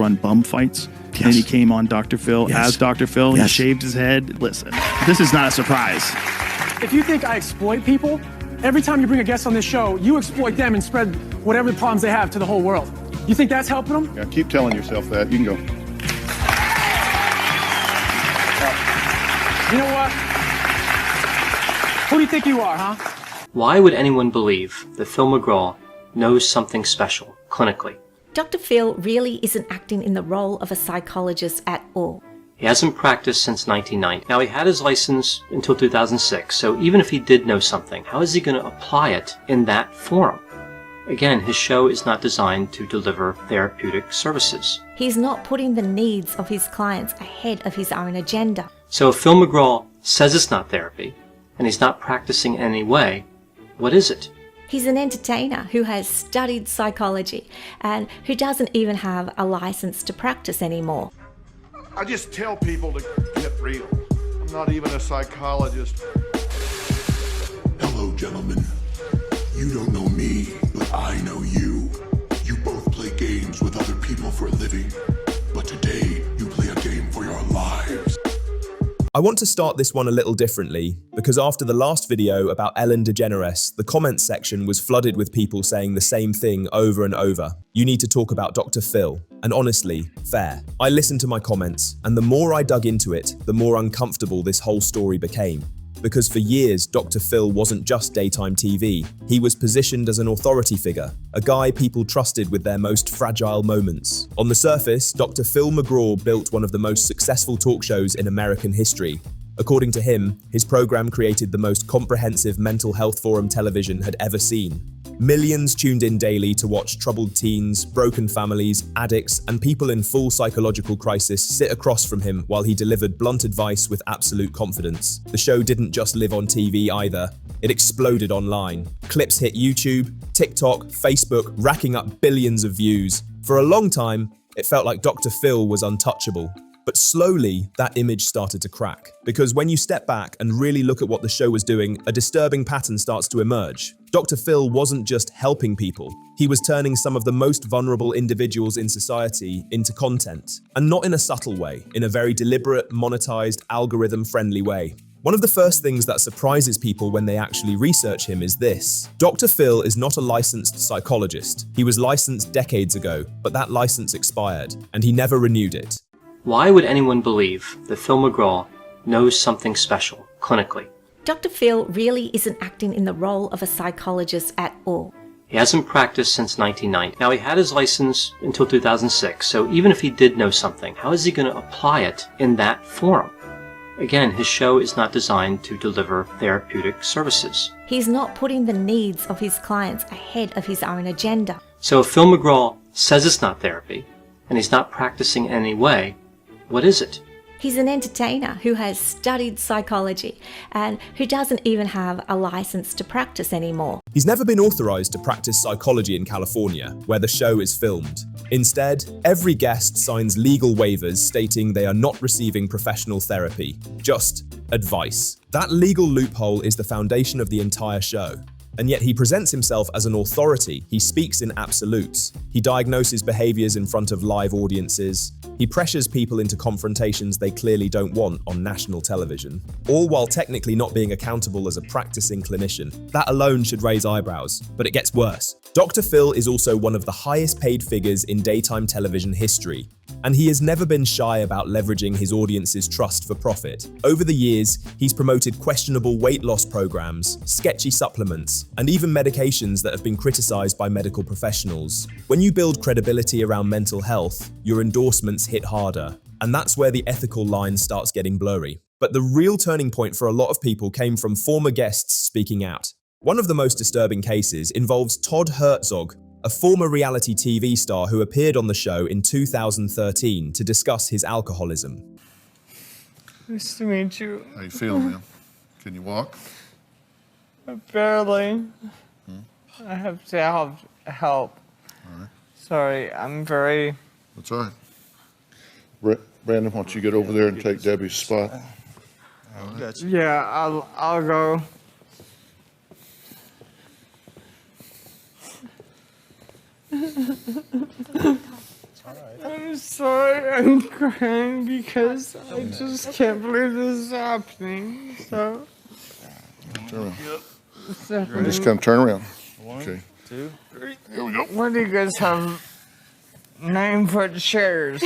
run bum fights. Yes. And he came on Dr. Phil as Dr. Phil. Yes. He shaved his head. Listen, this is not a surprise. If you think I exploit people, every time you bring a guest on this show, you exploit them and spread whatever problems they have to the whole world. You think that's helping them? Yeah, keep telling yourself that. You can go. You know what? Who do you think you are, huh? Why would anyone believe that Phil McGraw knows something special clinically? Dr. Phil really isn't acting in the role of a psychologist at all. He hasn't practiced since 1990. Now, he had his license until 2006, so even if he did know something, how is he going to apply it in that forum? Again, his show is not designed to deliver therapeutic services. He's not putting the needs of his clients ahead of his own agenda. So if Phil McGraw says it's not therapy, and he's not practicing in any way, what is it? He's an entertainer who has studied psychology and who doesn't even have a license to practice anymore. I just tell people to get real. I'm not even a psychologist. Hello, gentlemen. You don't know me, but I know you. You both play games with other people for a living, but today you play a game for your lives. I want to start this one a little differently, because after the last video about Ellen DeGeneres, the comments section was flooded with people saying the same thing over and over. You need to talk about Dr. Phil. And honestly, fair. I listened to my comments, and the more I dug into it, the more uncomfortable this whole story became. Because for years, Dr. Phil wasn't just daytime TV. He was positioned as an authority figure, a guy people trusted with their most fragile moments. On the surface, Dr. Phil McGraw built one of the most successful talk shows in American history. According to him, his program created the most comprehensive mental health forum television had ever seen. Millions tuned in daily to watch troubled teens, broken families, addicts, and people in full psychological crisis sit across from him while he delivered blunt advice with absolute confidence. The show didn't just live on TV either. It exploded online. Clips hit YouTube, TikTok, Facebook, racking up billions of views. For a long time, it felt like Dr. Phil was untouchable. But slowly, that image started to crack. Because when you step back and really look at what the show was doing, a disturbing pattern starts to emerge. Dr. Phil wasn't just helping people. He was turning some of the most vulnerable individuals in society into content. And not in a subtle way, in a very deliberate, monetized, algorithm-friendly way. One of the first things that surprises people when they actually research him is this. Dr. Phil is not a licensed psychologist. He was licensed decades ago, but that license expired, and he never renewed it. Why would anyone believe that Phil McGraw knows something special clinically? Dr. Phil really isn't acting in the role of a psychologist at all. He hasn't practiced since 1990. Now, he had his license until 2006, so even if he did know something, how is he going to apply it in that forum? Again, his show is not designed to deliver therapeutic services. He's not putting the needs of his clients ahead of his own agenda. So if Phil McGraw says it's not therapy, and he's not practicing in any way, what is it? He's an entertainer who has studied psychology and who doesn't even have a license to practice anymore. He's never been authorized to practice psychology in California, where the show is filmed. Instead, every guest signs legal waivers stating they are not receiving professional therapy, just advice. That legal loophole is the foundation of the entire show. And yet he presents himself as an authority. He speaks in absolutes. He diagnoses behaviors in front of live audiences. He pressures people into confrontations they clearly don't want on national television, all while technically not being accountable as a practicing clinician. That alone should raise eyebrows, but it gets worse. Dr. Phil is also one of the highest paid figures in daytime television history, and he has never been shy about leveraging his audience's trust for profit. Over the years, he's promoted questionable weight loss programs, sketchy supplements, and even medications that have been criticized by medical professionals. When you build credibility around mental health, your endorsements hit harder, and that's where the ethical line starts getting blurry. But the real turning point for a lot of people came from former guests speaking out. One of the most disturbing cases involves Todd Herzog, a former reality TV star who appeared on the show in 2013 to discuss his alcoholism. Nice to meet you. How you feeling, man? Can you walk? Barely. I have to have help. All right. Sorry, I'm very... That's all right. Brandon, why don't you get over there and take Debbie's spot? Right. Yeah, I'll go. I'm sorry, I'm crying because I just can't believe this is happening. So, Turn around. Stephanie, Just come turn around. One, Okay. 2, 3. Here we go. why do you guys have 9-foot chairs?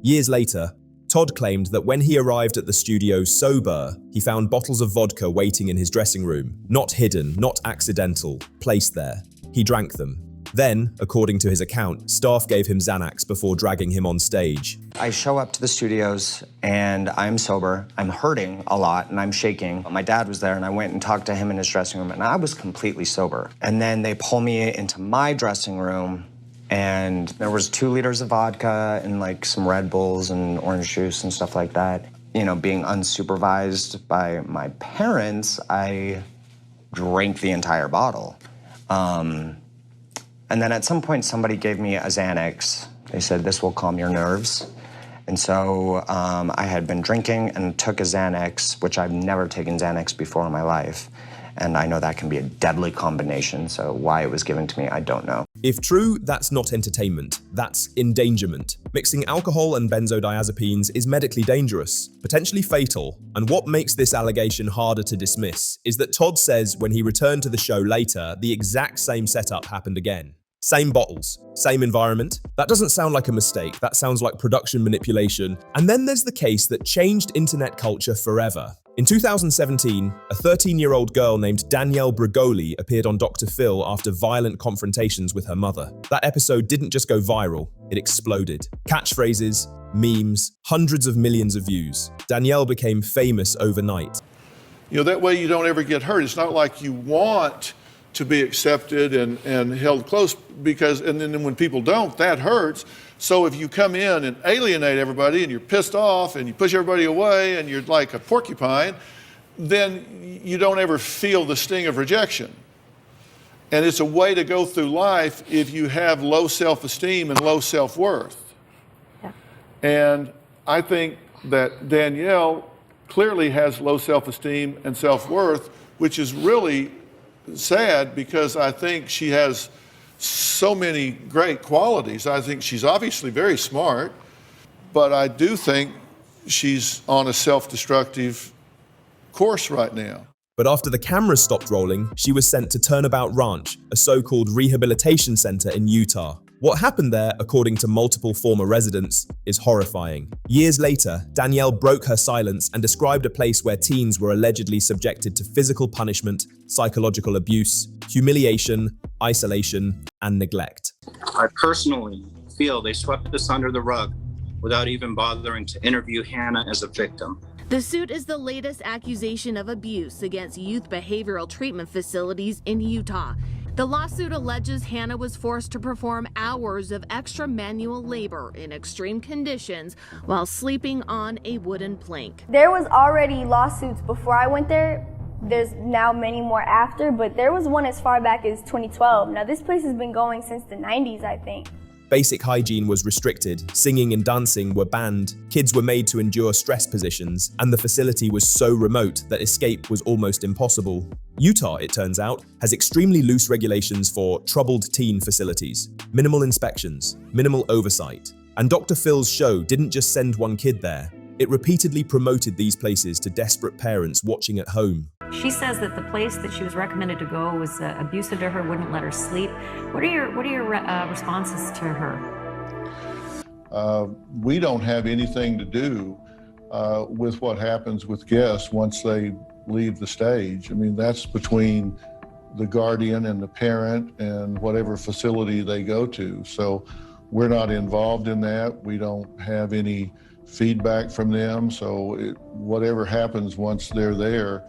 Years later, Todd claimed that when he arrived at the studio sober, he found bottles of vodka waiting in his dressing room. Not hidden, not accidental, placed there. He drank them. Then, according to his account, staff gave him Xanax before dragging him on stage. I show up to the studios and I'm sober. I'm hurting a lot and I'm shaking. My dad was there and I went and talked to him in his dressing room and I was completely sober. And then they pull me into my dressing room and there was 2 liters of vodka and like some Red Bulls and orange juice and stuff like that. You know, being unsupervised by my parents, I drank the entire bottle. And then at some point, somebody gave me a Xanax. They said, this will calm your nerves. And so I had been drinking and took a Xanax, which I've never taken Xanax before in my life. And I know that can be a deadly combination, so why it was given to me, I don't know. If true, that's not entertainment, that's endangerment. Mixing alcohol and benzodiazepines is medically dangerous, potentially fatal, and what makes this allegation harder to dismiss is that Todd says when he returned to the show later, the exact same setup happened again. Same bottles, same environment. That doesn't sound like a mistake, that sounds like production manipulation. And then there's the case that changed internet culture forever. In 2017, a 13-year-old girl named Danielle Bergoli appeared on Dr. Phil after violent confrontations with her mother. That episode didn't just go viral, it exploded. Catchphrases, memes, hundreds of millions of views. Danielle became famous overnight. You know, that way you don't ever get hurt. It's not like you want to be accepted and held close because, and then when people don't, that hurts. So if you come in and alienate everybody and you're pissed off and you push everybody away and you're like a porcupine, then you don't ever feel the sting of rejection. And it's a way to go through life if you have low self-esteem and low self-worth. Yeah. And I think that Danielle clearly has low self-esteem and self-worth, which is really sad because I think she has so many great qualities. I think she's obviously very smart, but I do think she's on a self-destructive course right now. But after the cameras stopped rolling, she was sent to Turnabout Ranch, a so-called rehabilitation center in Utah. What happened there, according to multiple former residents, is horrifying. Years later, Danielle broke her silence and described a place where teens were allegedly subjected to physical punishment, psychological abuse, humiliation, isolation, and neglect. I personally feel they swept us under the rug without even bothering to interview Hannah as a victim. The suit is the latest accusation of abuse against youth behavioral treatment facilities in Utah. The lawsuit alleges Hannah was forced to perform hours of extra manual labor in extreme conditions while sleeping on a wooden plank. There was already lawsuits before I went there. There's now many more after, but there was one as far back as 2012. Now this place has been going since the 90s, I think. Basic hygiene was restricted, singing and dancing were banned, kids were made to endure stress positions, and the facility was so remote that escape was almost impossible. Utah, it turns out, has extremely loose regulations for troubled teen facilities, minimal inspections, minimal oversight. And Dr. Phil's show didn't just send one kid there, it repeatedly promoted these places to desperate parents watching at home. She says that the place that she was recommended to go was abusive to her, wouldn't let her sleep. What are your responses to her? We don't have anything to do with what happens with guests once they leave the stage. I mean, that's between the guardian and the parent and whatever facility they go to. So we're not involved in that. We don't have any feedback from them. So whatever happens once they're there,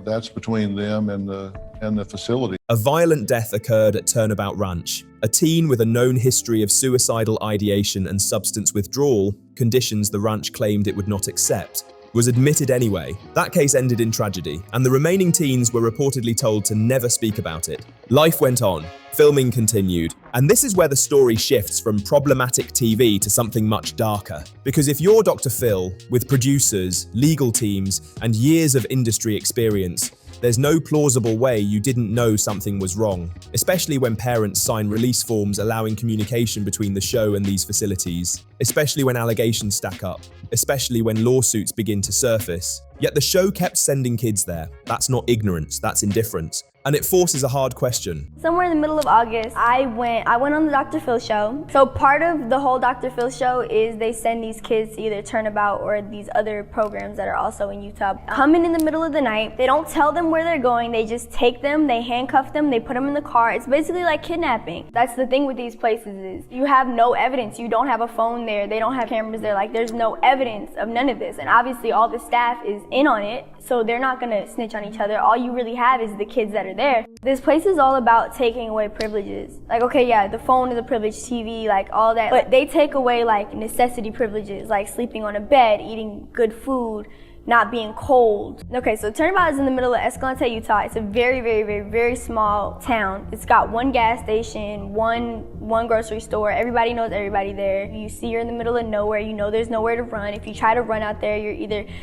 that's between them and the facility. A violent death occurred at Turnabout Ranch. A teen with a known history of suicidal ideation and substance withdrawal, conditions the ranch claimed it would not accept, was admitted anyway. That case ended in tragedy, and the remaining teens were reportedly told to never speak about it. Life went on, filming continued, and this is where the story shifts from problematic TV to something much darker. Because if you're Dr. Phil, with producers, legal teams, and years of industry experience, There's no plausible way you didn't know something was wrong, especially when parents sign release forms allowing communication between the show and these facilities, especially when allegations stack up, especially when lawsuits begin to surface. Yet the show kept sending kids there. That's not ignorance, that's indifference. And it forces a hard question. Somewhere in the middle of August, I went on the Dr. Phil show. So part of the whole Dr. Phil show is they send these kids to either Turnabout or these other programs that are also in Utah. Coming in the middle of the night, they don't tell them where they're going, they just take them, they handcuff them, they put them in the car. It's basically like kidnapping. That's the thing with these places is you have no evidence. You don't have a phone there, they don't have cameras there, like there's no evidence of none of this. And obviously all the staff is in on it, so they're not gonna snitch on each other. All you really have is the kids that are there. This place is all about taking away privileges. Like, okay, yeah, the phone is a privilege, TV, like all that, but they take away like necessity privileges, like sleeping on a bed, eating good food, not being cold. Okay, so Turnabout is in the middle of Escalante, Utah. It's a very, very, very, very small town. It's got one gas station, one grocery store. Everybody knows everybody there. You see you're in the middle of nowhere. You know there's nowhere to run. If you try to run out there,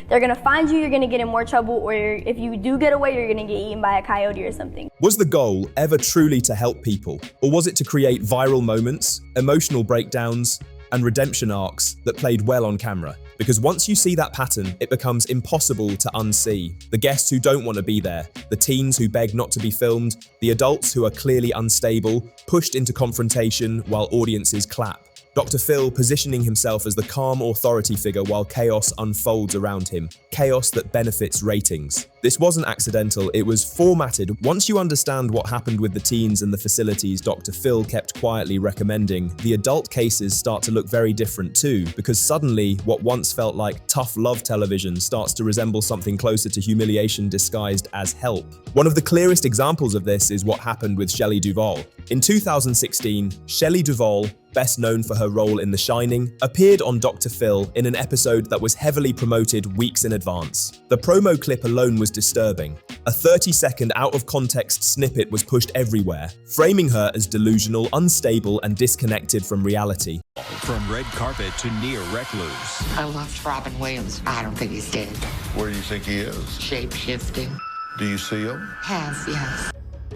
they're gonna find you, you're gonna get in more trouble, or if you do get away, you're gonna get eaten by a coyote or something. Was the goal ever truly to help people? Or was it to create viral moments, emotional breakdowns, and redemption arcs that played well on camera? Because once you see that pattern, it becomes impossible to unsee. The guests who don't want to be there, the teens who beg not to be filmed, the adults who are clearly unstable, pushed into confrontation while audiences clap. Dr. Phil positioning himself as the calm authority figure while chaos unfolds around him. Chaos that benefits ratings. This wasn't accidental, it was formatted. Once you understand what happened with the teens and the facilities Dr. Phil kept quietly recommending, the adult cases start to look very different too, because suddenly what once felt like tough love television starts to resemble something closer to humiliation disguised as help. One of the clearest examples of this is what happened with Shelley Duvall. In 2016, Shelley Duvall, best known for her role in The Shining, appeared on Dr. Phil in an episode that was heavily promoted weeks in advance. The promo clip alone was disturbing. A 30-second out-of-context snippet was pushed everywhere, framing her as delusional, unstable, and disconnected from reality. From red carpet to near recluse. I loved Robin Williams. I don't think he's dead. Where do you think he is? Shape-shifting. Do you see him? Have, yes.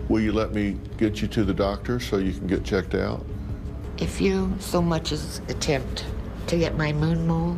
Will you let me get you to the doctor so you can get checked out? If you so much as attempt to get my moon mole,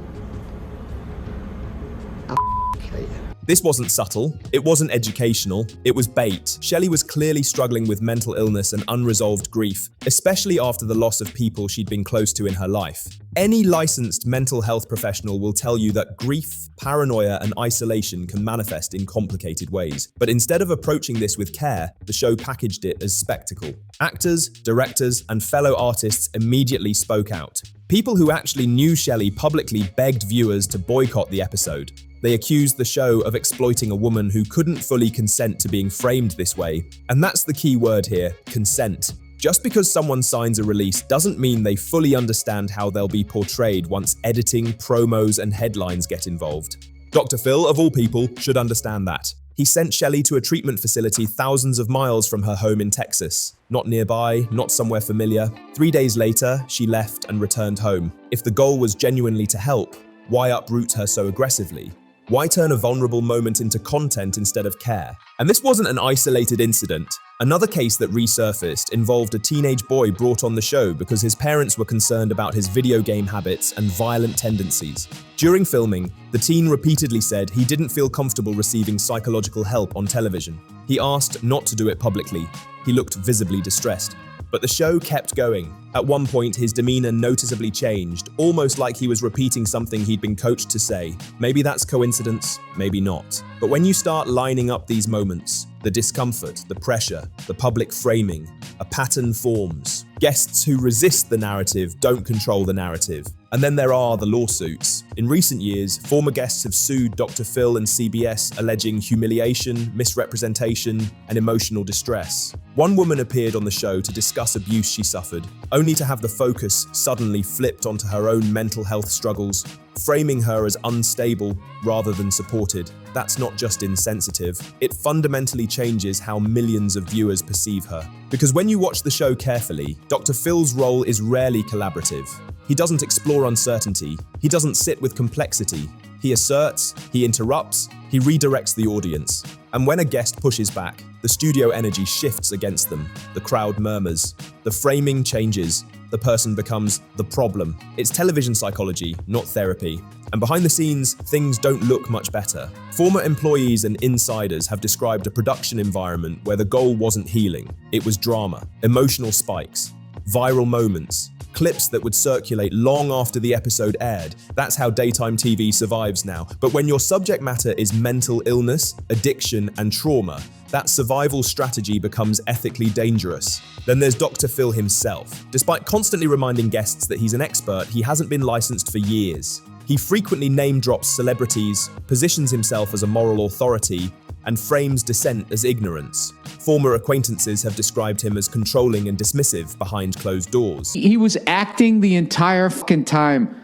I'll kill you. This wasn't subtle, it wasn't educational, it was bait. Shelley was clearly struggling with mental illness and unresolved grief, especially after the loss of people she'd been close to in her life. Any licensed mental health professional will tell you that grief, paranoia, and isolation can manifest in complicated ways. But instead of approaching this with care, the show packaged it as spectacle. Actors, directors, and fellow artists immediately spoke out. People who actually knew Shelley publicly begged viewers to boycott the episode. They accused the show of exploiting a woman who couldn't fully consent to being framed this way. And that's the key word here, consent. Just because someone signs a release doesn't mean they fully understand how they'll be portrayed once editing, promos, and headlines get involved. Dr. Phil, of all people, should understand that. He sent Shelley to a treatment facility thousands of miles from her home in Texas. Not nearby, not somewhere familiar. 3 days later, she left and returned home. If the goal was genuinely to help, why uproot her so aggressively? Why turn a vulnerable moment into content instead of care? And this wasn't an isolated incident. Another case that resurfaced involved a teenage boy brought on the show because his parents were concerned about his video game habits and violent tendencies. During filming, the teen repeatedly said he didn't feel comfortable receiving psychological help on television. He asked not to do it publicly. He looked visibly distressed. But the show kept going. At one point, his demeanor noticeably changed, almost like he was repeating something he'd been coached to say. Maybe that's coincidence, maybe not. But when you start lining up these moments, the discomfort, the pressure, the public framing, a pattern forms. Guests who resist the narrative don't control the narrative. And then there are the lawsuits. In recent years, former guests have sued Dr. Phil and CBS, alleging humiliation, misrepresentation, and emotional distress. One woman appeared on the show to discuss abuse she suffered, only to have the focus suddenly flipped onto her own mental health struggles, framing her as unstable rather than supported. That's not just insensitive, it fundamentally changes how millions of viewers perceive her. Because when you watch the show carefully, Dr. Phil's role is rarely collaborative. He doesn't explore uncertainty, he doesn't sit with complexity. He asserts, he interrupts, he redirects the audience. And when a guest pushes back, the studio energy shifts against them. The crowd murmurs. The framing changes. The person becomes the problem. It's television psychology, not therapy. And behind the scenes, things don't look much better. Former employees and insiders have described a production environment where the goal wasn't healing. It was drama, emotional spikes, viral moments, clips that would circulate long after the episode aired. That's how daytime TV survives now. But when your subject matter is mental illness, addiction, and trauma, that survival strategy becomes ethically dangerous. Then there's Dr. Phil himself. Despite constantly reminding guests that he's an expert, he hasn't been licensed for years. He frequently name-drops celebrities, positions himself as a moral authority, and frames dissent as ignorance. Former acquaintances have described him as controlling and dismissive behind closed doors. He was acting the entire fucking time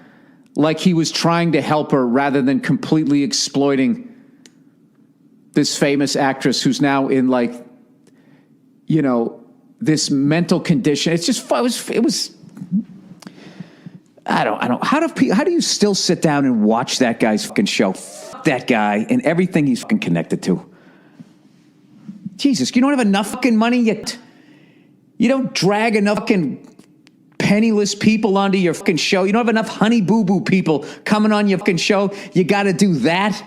like he was trying to help her rather than completely exploiting this famous actress who's now in, like, you know, this mental condition. It's just, it was I don't, how do you still sit down and watch that guy's fucking show? Fuck that guy and everything he's fucking connected to. Jesus, you don't have enough fucking money yet. You don't drag enough fucking penniless people onto your fucking show. You don't have enough honey boo boo people coming on your fucking show. You got to do that.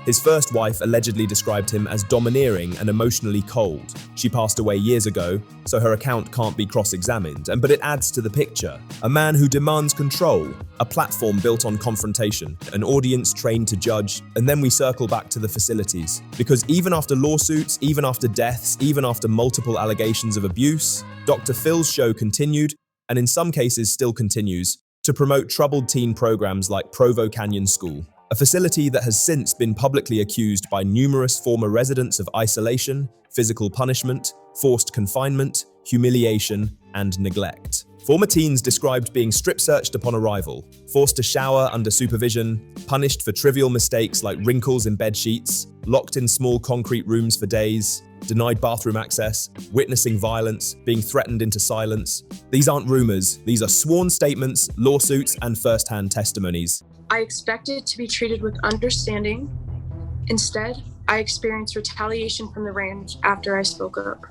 His first wife allegedly described him as domineering and emotionally cold. She passed away years ago, so her account can't be cross-examined, but it adds to the picture. A man who demands control, a platform built on confrontation, an audience trained to judge, and then we circle back to the facilities. Because even after lawsuits, even after deaths, even after multiple allegations of abuse, Dr. Phil's show continued, and in some cases still continues, to promote troubled teen programs like Provo Canyon School, a facility that has since been publicly accused by numerous former residents of isolation, physical punishment, forced confinement, humiliation, and neglect. Former teens described being strip-searched upon arrival, forced to shower under supervision, punished for trivial mistakes like wrinkles in bed sheets, locked in small concrete rooms for days, denied bathroom access, witnessing violence, being threatened into silence. These aren't rumors, these are sworn statements, lawsuits, and first-hand testimonies. I expected to be treated with understanding. Instead, I experienced retaliation from the ranch after I spoke up,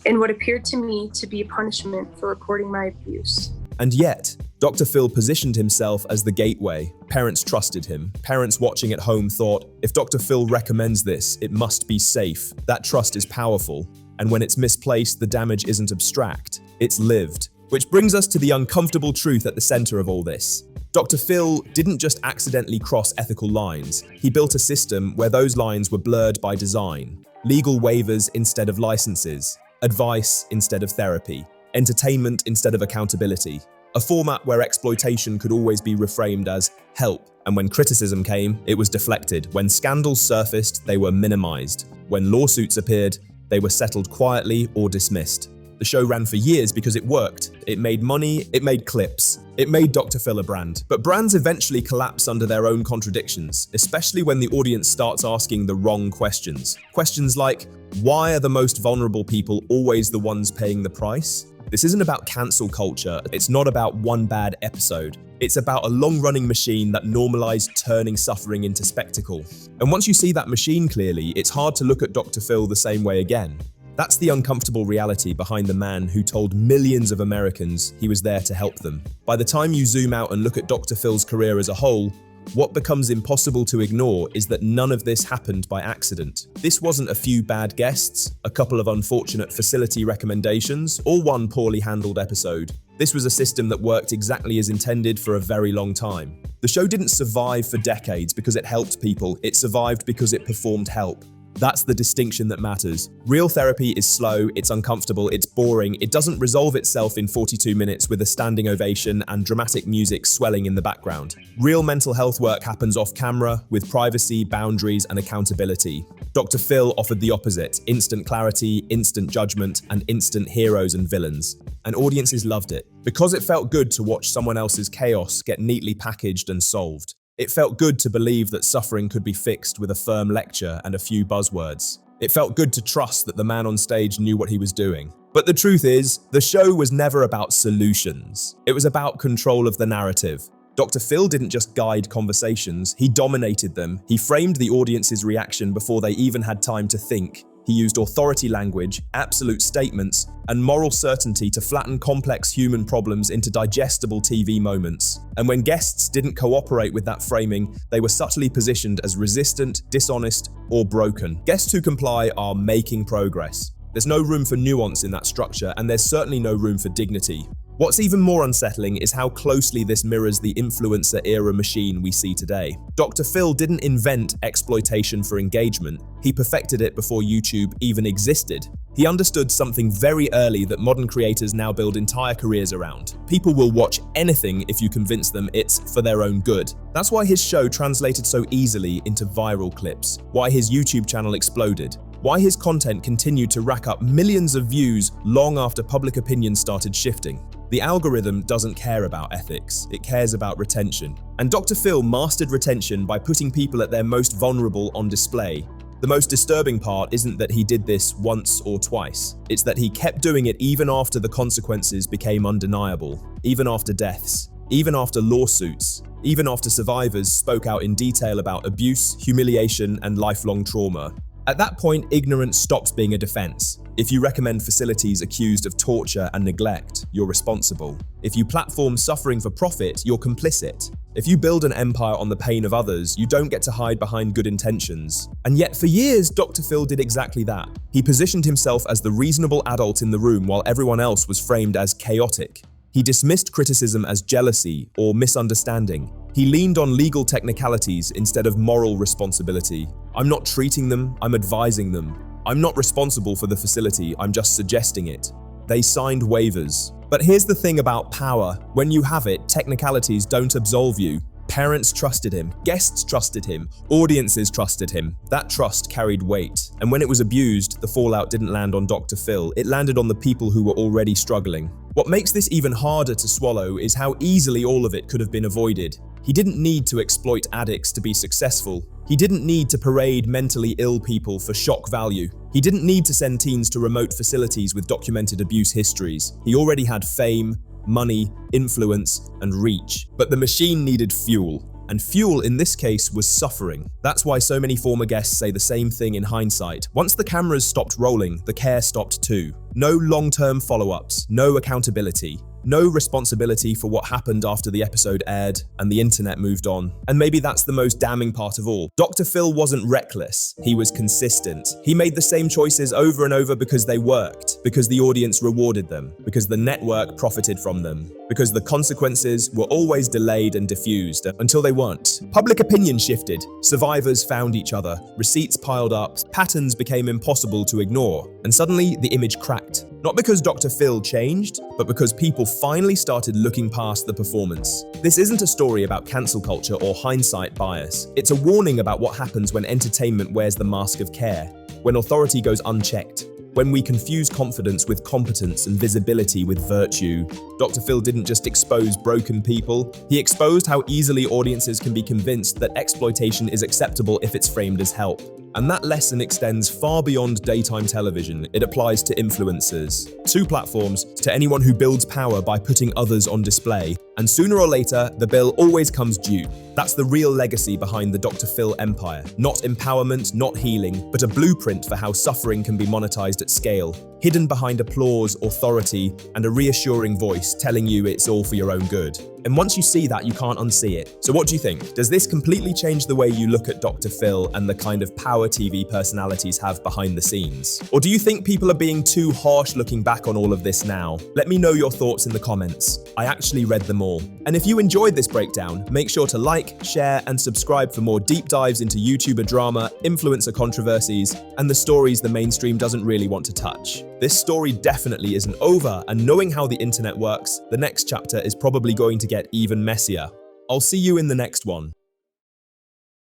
in what appeared to me to be a punishment for reporting my abuse. And yet, Dr. Phil positioned himself as the gateway. Parents trusted him. Parents watching at home thought, if Dr. Phil recommends this, it must be safe. That trust is powerful. And when it's misplaced, the damage isn't abstract, it's lived. Which brings us to the uncomfortable truth at the center of all this. Dr. Phil didn't just accidentally cross ethical lines. He built a system where those lines were blurred by design. Legal waivers instead of licenses. Advice instead of therapy. Entertainment instead of accountability. A format where exploitation could always be reframed as help. And when criticism came, it was deflected. When scandals surfaced, they were minimized. When lawsuits appeared, they were settled quietly or dismissed. The show ran for years because it worked. It made money, it made clips. It made Dr. Phil a brand. But brands eventually collapse under their own contradictions, especially when the audience starts asking the wrong questions. Questions like, why are the most vulnerable people always the ones paying the price? This isn't about cancel culture. It's not about one bad episode. It's about a long-running machine that normalized turning suffering into spectacle. And once you see that machine clearly, it's hard to look at Dr. Phil the same way again. That's the uncomfortable reality behind the man who told millions of Americans he was there to help them. By the time you zoom out and look at Dr. Phil's career as a whole, what becomes impossible to ignore is that none of this happened by accident. This wasn't a few bad guests, a couple of unfortunate facility recommendations, or one poorly handled episode. This was a system that worked exactly as intended for a very long time. The show didn't survive for decades because it helped people, it survived because it performed help. That's the distinction that matters. Real therapy is slow, it's uncomfortable, it's boring, it doesn't resolve itself in 42 minutes with a standing ovation and dramatic music swelling in the background. Real mental health work happens off camera, with privacy, boundaries, and accountability. Dr. Phil offered the opposite: instant clarity, instant judgment, and instant heroes and villains. And audiences loved it, because it felt good to watch someone else's chaos get neatly packaged and solved. It felt good to believe that suffering could be fixed with a firm lecture and a few buzzwords. It felt good to trust that the man on stage knew what he was doing. But the truth is, the show was never about solutions. It was about control of the narrative. Dr. Phil didn't just guide conversations, he dominated them. He framed the audience's reaction before they even had time to think. He used authority language, absolute statements, and moral certainty to flatten complex human problems into digestible TV moments. And when guests didn't cooperate with that framing, they were subtly positioned as resistant, dishonest, or broken. Guests who comply are making progress. There's no room for nuance in that structure, and there's certainly no room for dignity. What's even more unsettling is how closely this mirrors the influencer-era machine we see today. Dr. Phil didn't invent exploitation for engagement. He perfected it before YouTube even existed. He understood something very early that modern creators now build entire careers around. People will watch anything if you convince them it's for their own good. That's why his show translated so easily into viral clips, why his YouTube channel exploded, why his content continued to rack up millions of views long after public opinion started shifting. The algorithm doesn't care about ethics, it cares about retention. And Dr. Phil mastered retention by putting people at their most vulnerable on display. The most disturbing part isn't that he did this once or twice, it's that he kept doing it even after the consequences became undeniable, even after deaths, even after lawsuits, even after survivors spoke out in detail about abuse, humiliation, and lifelong trauma. At that point, ignorance stops being a defense. If you recommend facilities accused of torture and neglect, you're responsible. If you platform suffering for profit, you're complicit. If you build an empire on the pain of others, you don't get to hide behind good intentions. And yet for years, Dr. Phil did exactly that. He positioned himself as the reasonable adult in the room while everyone else was framed as chaotic. He dismissed criticism as jealousy or misunderstanding. He leaned on legal technicalities instead of moral responsibility. I'm not treating them, I'm advising them. I'm not responsible for the facility, I'm just suggesting it. They signed waivers. But here's the thing about power. When you have it, technicalities don't absolve you. Parents trusted him, guests trusted him, audiences trusted him. That trust carried weight. And when it was abused, the fallout didn't land on Dr. Phil, it landed on the people who were already struggling. What makes this even harder to swallow is how easily all of it could have been avoided. He didn't need to exploit addicts to be successful. He didn't need to parade mentally ill people for shock value. He didn't need to send teens to remote facilities with documented abuse histories. He already had fame, money, influence, and reach. But the machine needed fuel. And fuel in this case was suffering. That's why so many former guests say the same thing in hindsight. Once the cameras stopped rolling, the care stopped too. No long-term follow-ups, no accountability. No responsibility for what happened after the episode aired and the internet moved on. And maybe that's the most damning part of all. Dr. Phil wasn't reckless, he was consistent. He made the same choices over and over because they worked, because the audience rewarded them, because the network profited from them, because the consequences were always delayed and diffused until they weren't. Public opinion shifted, survivors found each other, receipts piled up, patterns became impossible to ignore, and suddenly the image cracked. Not because Dr. Phil changed, but because people finally started looking past the performance. This isn't a story about cancel culture or hindsight bias. It's a warning about what happens when entertainment wears the mask of care, when authority goes unchecked, when we confuse confidence with competence and visibility with virtue. Dr. Phil didn't just expose broken people, he exposed how easily audiences can be convinced that exploitation is acceptable if it's framed as help. And that lesson extends far beyond daytime television. It applies to influencers, to platforms, to anyone who builds power by putting others on display. And sooner or later, the bill always comes due. That's the real legacy behind the Dr. Phil empire. Not empowerment, not healing, but a blueprint for how suffering can be monetized at scale, hidden behind applause, authority, and a reassuring voice telling you it's all for your own good. And once you see that, you can't unsee it. So what do you think? Does this completely change the way you look at Dr. Phil and the kind of power TV personalities have behind the scenes? Or do you think people are being too harsh looking back on all of this now? Let me know your thoughts in the comments. I actually read them all. And if you enjoyed this breakdown, make sure to like, share, and subscribe for more deep dives into YouTuber drama, influencer controversies, and the stories the mainstream doesn't really want to touch. This story definitely isn't over, and knowing how the internet works, the next chapter is probably going to get even messier. I'll see you in the next one.